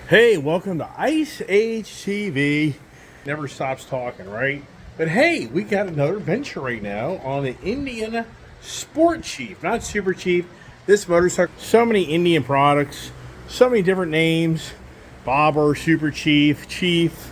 Hey, welcome to Ice Age TV. Never stops talking, right? But hey, we got another venture right now on the Indian Sport Chief, not Super Chief. This motorcycle, so many Indian products, so many different names, Bobber, Super Chief, Chief.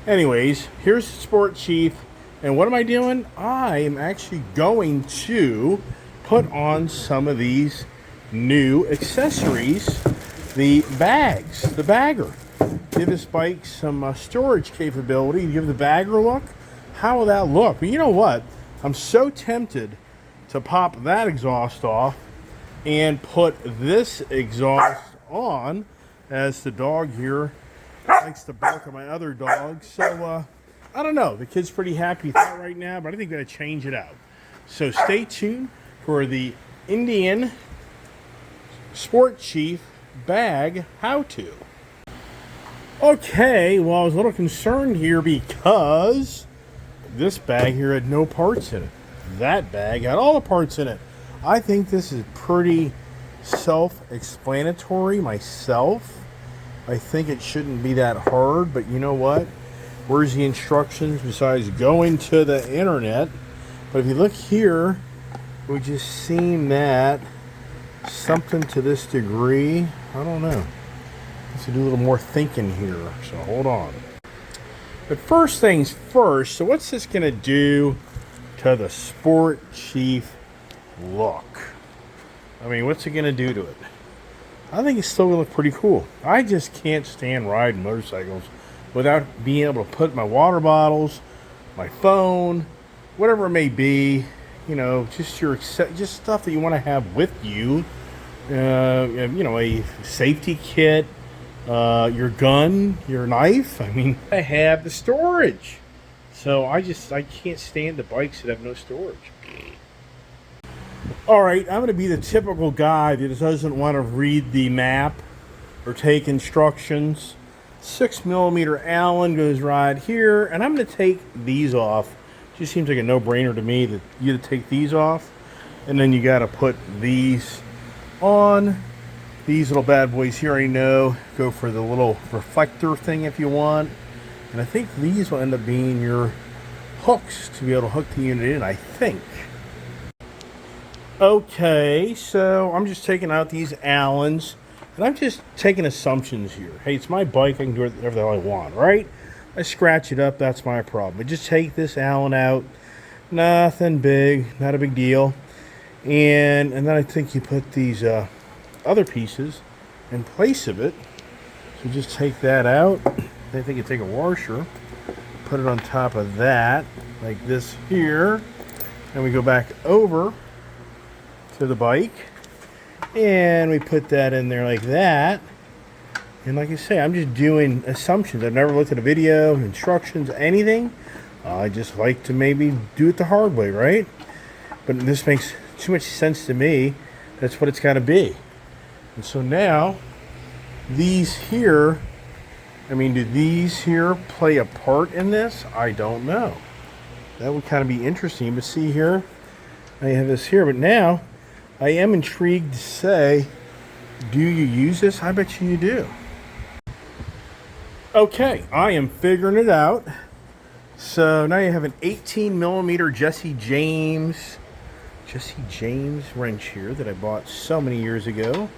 Anyways, here's the Sport Chief. And what am I doing? I am actually going to put on some of these new accessories. The bags, the bagger. Give this bike some storage capability. Give the bagger a look. How will that look? But you know what? I'm so tempted to pop that exhaust off and put this exhaust on, as the dog here likes to bark at my other dog. So, I don't know. The kid's pretty happy with that right now, but I think I'm going to change it out. So stay tuned for the Indian Sport Chief bag how-to. Okay, well, I was a little concerned here because this bag here had no parts in it. That bag had all the parts in it. I think this is pretty self-explanatory myself. I think it shouldn't be that hard, but you know what? Where's the instructions besides going to the internet? But if you look here, it would just seem that something to this degree, I don't know. Let's do a little more thinking here, so hold on. But first things first, so what's this gonna do to the Sport Chief look? I mean, what's it gonna do to it? I think it's still gonna look pretty cool. I just can't stand riding motorcycles without being able to put my water bottles, my phone, whatever it may be, you know, just stuff that you want to have with you. You know, a safety kit, your gun, your knife. I mean, I have the storage. So I can't stand the bikes that have no storage. All right, I'm going to be the typical guy that doesn't want to read the map or take instructions. 6mm Allen goes right here, and I'm going to take these off. Just seems like a no-brainer to me that you take these off, and then you got to put these on. These little bad boys here, I know, go for the little reflector thing if you want, and I think these will end up being your hooks to be able to hook the unit in, I think. Okay, so I'm just taking out these Allens, and I'm just taking assumptions here. Hey, it's my bike, I can do whatever the hell I want, right? I scratch it up, that's my problem. But just take this Allen out, nothing big, not a big deal. And then I think you put these other pieces in place of it. So just take that out. I think you take a washer, put it on top of that, like this here. And we go back over to the bike. And we put that in there like that. And like I say, I'm just doing assumptions. I've never looked at a video, instructions, anything. I just like to maybe do it the hard way, right? But this makes too much sense to me. That's what it's got to be. And so now, these here, I mean, do these here play a part in this? I don't know. That would kind of be interesting. But see here, I have this here. But now, I am intrigued to say, do you use this? I bet you do. Okay, I am figuring it out. So now you have an 18mm Jesse James wrench here that I bought so many years ago.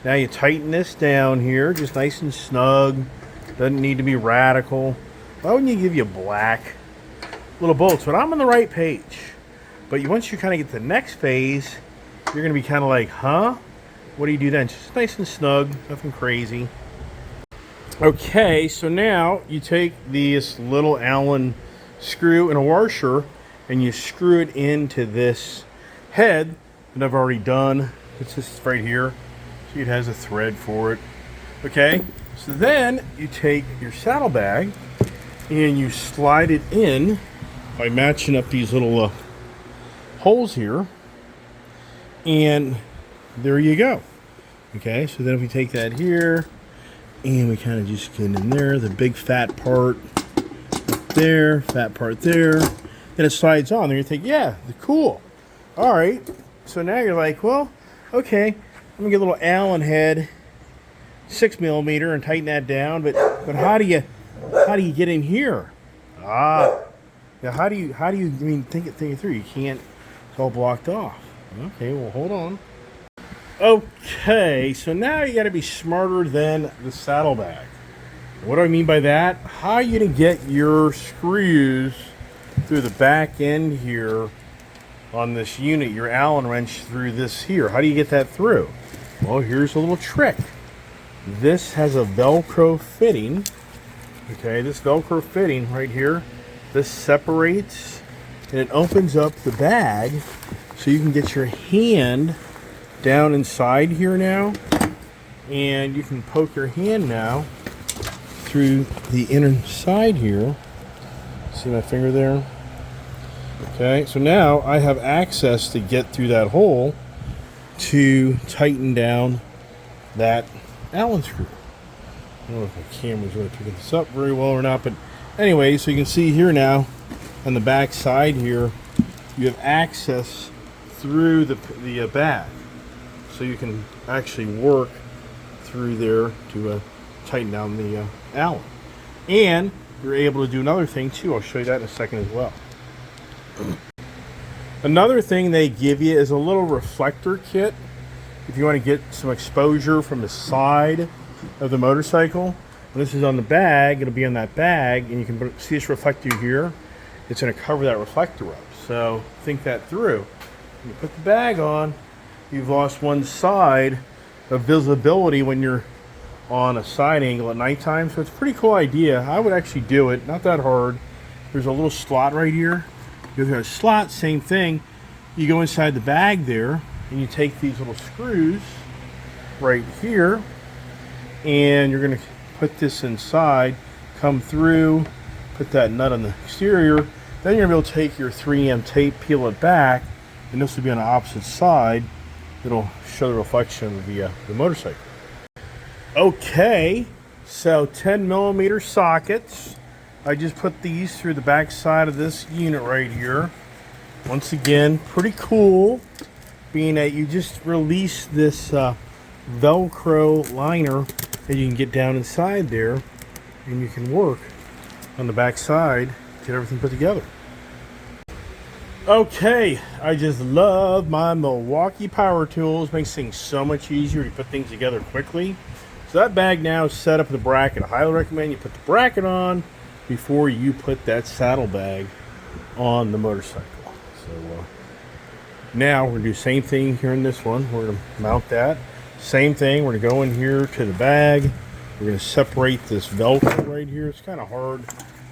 Now you tighten this down here, just nice and snug. Doesn't need to be radical. Why wouldn't you give you black little bolts? But I'm on the right page. But once you kind of get to the next phase, you're going to be kind of like, huh? What do you do then? Just nice and snug, nothing crazy. Okay, so now you take this little Allen screw and a washer and you screw it into this head that I've already done. It's just right here. See, it has a thread for it. Okay, so then you take your saddlebag and you slide it in by matching up these little holes here. And there you go. Okay, so then if we take that here, and we kind of just get in there, the big fat part up there, fat part there. Then it slides on there. You think, yeah, cool. All right. So now you're like, well, okay, I'm going to get a little Allen head 6mm and tighten that down. But how do you get in here? Now how do you I mean, think it through. You can't. It's all blocked off. Okay, well, hold on. Okay, so now you got to be smarter than the saddlebag. What do I mean by that? How are you gonna get your screws through the back end here on this unit, your Allen wrench through this here? How do you get that through? Well, here's a little trick. This has a Velcro fitting. Okay, this Velcro fitting right here, this separates and it opens up the bag so you can get your hand down inside here now, and you can poke your hand now through the inner side here. See my finger there? Okay, so now I have access to get through that hole to tighten down that Allen screw. I don't know if my camera's really picking this up very well or not, but anyway, so you can see here now on the back side here, you have access through the bag. So you can actually work through there to tighten down the Allen. And you're able to do another thing too. I'll show you that in a second as well. Another thing they give you is a little reflector kit. If you want to get some exposure from the side of the motorcycle. When this is on the bag, it'll be on that bag, and you can see this reflector here. It's going to cover that reflector up. So think that through. When you put the bag on, you've lost one side of visibility when you're on a side angle at nighttime. So it's a pretty cool idea. I would actually do it. Not that hard. There's a little slot right here. You go through a slot, same thing. You go inside the bag there, and you take these little screws right here, and you're going to put this inside, come through, put that nut on the exterior. Then you're going to be able to take your 3M tape, peel it back, and this will be on the opposite side. It'll show the reflection of the motorcycle. Okay, so 10mm sockets. I just put these through the back side of this unit right here. Once again, pretty cool, being that you just release this Velcro liner and you can get down inside there and you can work on the back side, get everything put together. Okay, I just love my Milwaukee Power Tools. Makes things so much easier to put things together quickly. So that bag now is set up with the bracket. I highly recommend you put the bracket on before you put that saddlebag on the motorcycle. So now we're going to do the same thing here in this one. We're going to mount that. Same thing, we're going to go in here to the bag. We're going to separate this Velcro right here. It's kind of hard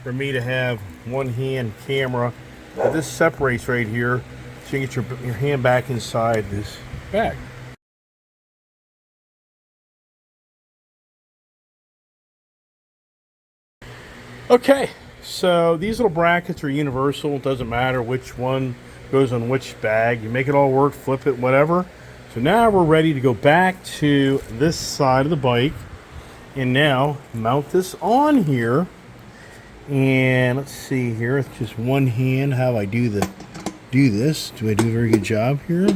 for me to have one hand camera, but this separates right here so you can get your hand back inside this bag. Okay, so these little brackets are universal. It doesn't matter which one goes on which bag. You make it all work, flip it, whatever. So now we're ready to go back to this side of the bike and now mount this on here. And let's see here, with just one hand, how I do this. Do I do a very good job here?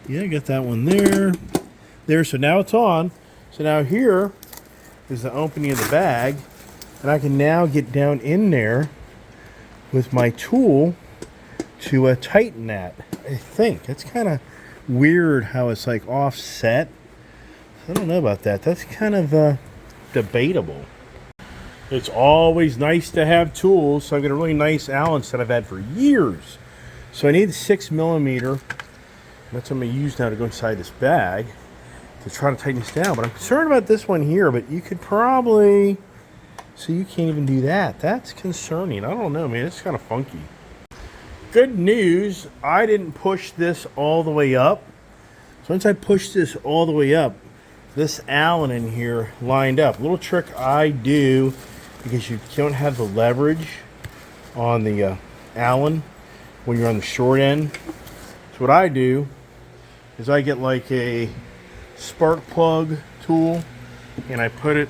Yeah, I got that one there. So now it's on. So now here is the opening of the bag, and I can now get down in there with my tool to tighten that. I think it's kind of weird how it's like offset. I don't know about that. That's kind of debatable. It's always nice to have tools. So I've got a really nice Allen set I've had for years. So I need 6mm. That's what I'm going to use now to go inside this bag to try to tighten this down. But I'm concerned about this one here, but you could probably... So you can't even do that. That's concerning. I don't know, man. It's kind of funky. Good news, I didn't push this all the way up. So once I push this all the way up, this Allen in here lined up. A little trick I do, because you don't have the leverage on the Allen when you're on the short end. So what I do is I get like a spark plug tool and I put it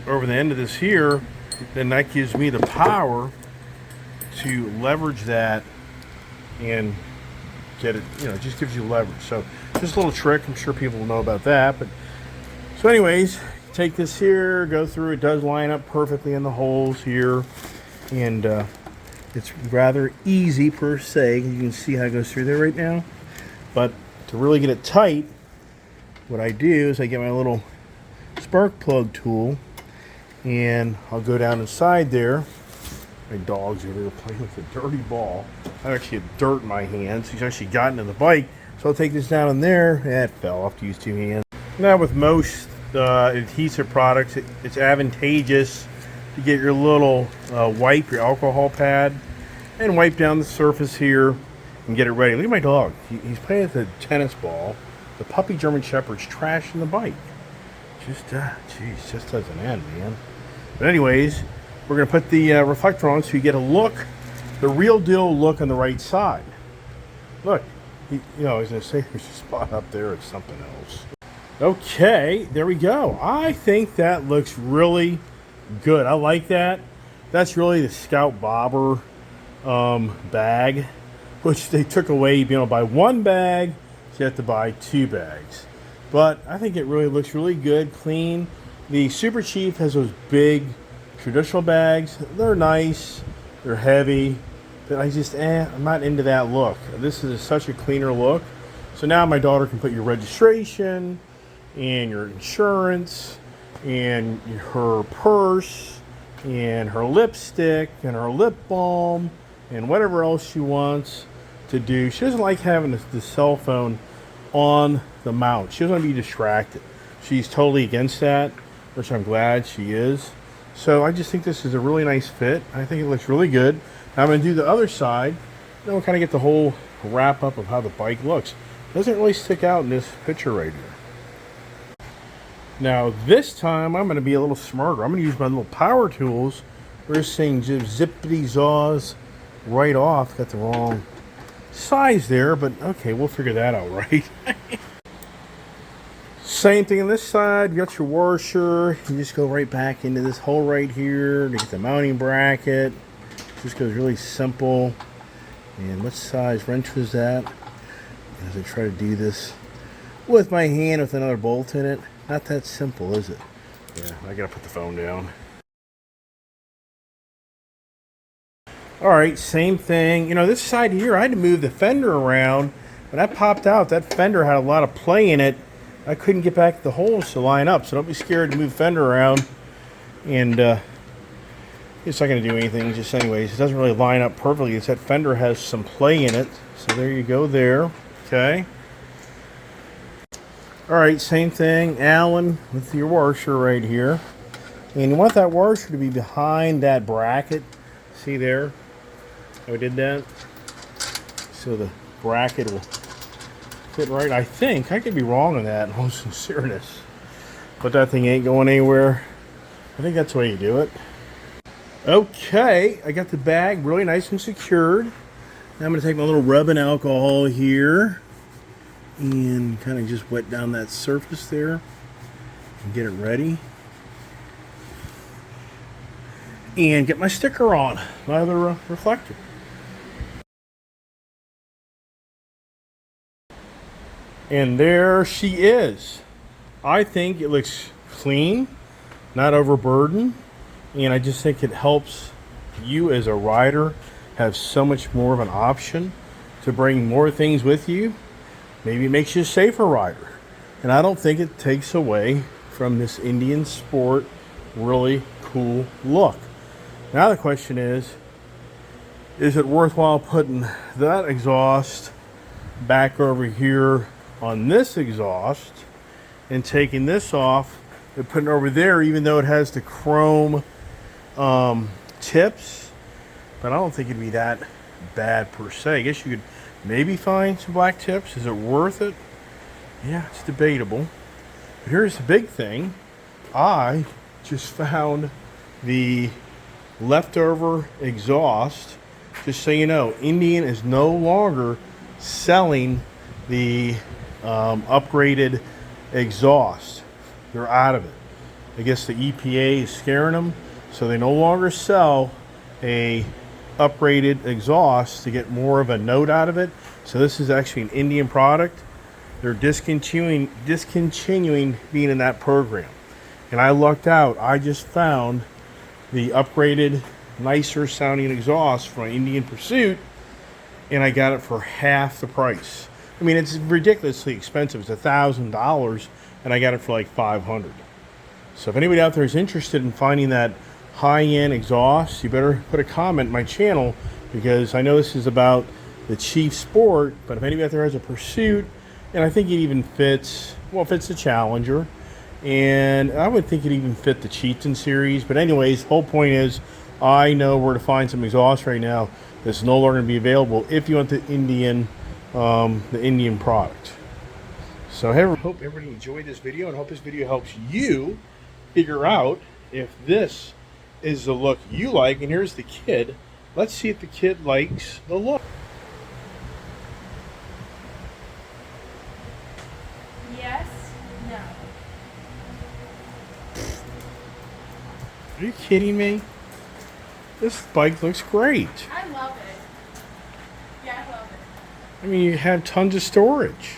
over the end of this here. Then that gives me the power to leverage that and get it, you know, it just gives you leverage. So just a little trick. I'm sure people will know about that. But so So anyways, take this here, go through. It does line up perfectly in the holes here. And it's rather easy per se. You can see how it goes through there right now. But to really get it tight, what I do is I get my little spark plug tool and I'll go down inside there. My dog's over there playing with a dirty ball. I actually have dirt in my hands. He's actually gotten in the bike. So I'll take this down in there. It fell off to use two hands. Now with most adhesive products, it's advantageous to get your little wipe, your alcohol pad, and wipe down the surface here and get it ready. Look at my dog. He's playing with a tennis ball. The puppy German Shepherd's trashing the bike. Just, geez, just doesn't end, man. But anyways, we're going to put the reflector on so you get a look, the real deal look on the right side. Look, you know, I was going to say there's a spot up there. It's something else. Okay, there we go. I think that looks really good. I like that. That's really the Scout Bobber bag, which they took away. You know, buy one bag, so you have to buy two bags. But I think it really looks really good, clean. The Super Chief has those big traditional bags. They're nice, they're heavy, but I just, I'm not into that look. This is such a cleaner look. So now my daughter can put your registration and your insurance and her purse and her lipstick and her lip balm and whatever else she wants to do. She doesn't like having the cell phone on the mount. She doesn't want to be distracted. She's totally against that, which I'm glad she is. So I just think this is a really nice fit. I think it looks really good. Now I'm going to do the other side. Then we'll kind of get the whole wrap up of how the bike looks. It doesn't really stick out in this picture right here. Now this time I'm going to be a little smarter. I'm going to use my little power tools. We're just saying zippity zaws right off. Got the wrong size there, but okay, we'll figure that out, right? Same thing on this side. You got your washer. You just go right back into this hole right here to get the mounting bracket. Just goes really simple. And what size wrench was that? As I try to do this with my hand with another bolt in it. Not that simple, is it? Yeah, I gotta put the phone down. Alright, same thing. You know, this side here, I had to move the fender around. When that popped out, that fender had a lot of play in it. I couldn't get back the holes to line up, so don't be scared to move the fender around. And it's not going to do anything, just anyways. It doesn't really line up perfectly. It's that fender has some play in it. So there you go there. Okay. Alright, same thing. Allen with your washer right here. And you want that washer to be behind that bracket. See there? How we did that? So the bracket will fit right. I think. I could be wrong on that in all sincereness. But that thing ain't going anywhere. I think that's the way you do it. Okay, I got the bag really nice and secured. Now I'm going to take my little rubbing alcohol here and kind of just wet down that surface there and get it ready. And get my sticker on, my other reflector. And there she is. I think it looks clean, not overburdened, and I just think it helps you as a rider have so much more of an option to bring more things with you. Maybe it makes you a safer rider. And I don't think it takes away from this Indian Sport really cool look. Now the question is it worthwhile putting that exhaust back over here on this exhaust and taking this off and putting it over there, even though it has the chrome tips? But I don't think it'd be that bad per se. I guess you could maybe find some black tips. Is it worth it? Yeah, it's debatable. But here's the big thing. I just found the leftover exhaust. Just so you know, Indian is no longer selling the upgraded exhaust. They're out of it. I guess the EPA is scaring them, so they no longer sell a upgraded exhaust to get more of a note out of it. So this is actually an Indian product, they're discontinuing being in that program. And I lucked out. I just found the upgraded, nicer sounding exhaust from Indian Pursuit, and I got it for half the price. I mean, it's ridiculously expensive. It's $1,000, and I got it for like $500. So if anybody out there is interested in finding that high-end exhaust, you better put a comment in my channel, because I know this is about the Chief Sport, but if anybody out there has a Pursuit, and I think it even fits, well, it fits the Challenger, and I would think it even fit the Chieftain series. But anyways, the whole point is, I know where to find some exhaust right now that's no longer going to be available if you want the Indian product. So I hope everybody enjoyed this video, and hope this video helps you figure out if this is the look you like. And here's the kid. Let's see if the kid likes the look. Yes, no. Are you kidding me? This bike looks great. I love it. Yeah, I love it. I mean, you have tons of storage.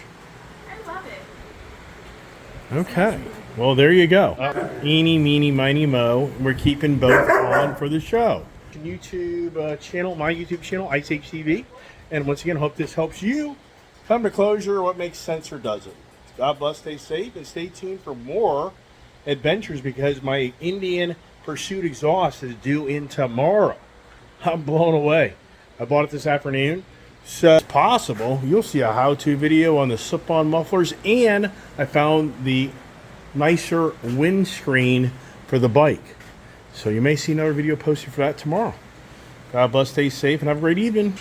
I love it. Okay. Well, there you go. Eeny, meeny, miny, mo. We're keeping both on for the show. YouTube channel, my YouTube channel, Ice Age TV. And once again, hope this helps you come to closure what makes sense or doesn't. God bless, stay safe, and stay tuned for more adventures, because my Indian Pursuit exhaust is due in tomorrow. I'm blown away. I bought it this afternoon. So it's possible you'll see a how-to video on the slip-on mufflers, and I found the nicer windscreen for the bike. So you may see another video posted for that tomorrow. God bless, stay safe, and have a great evening.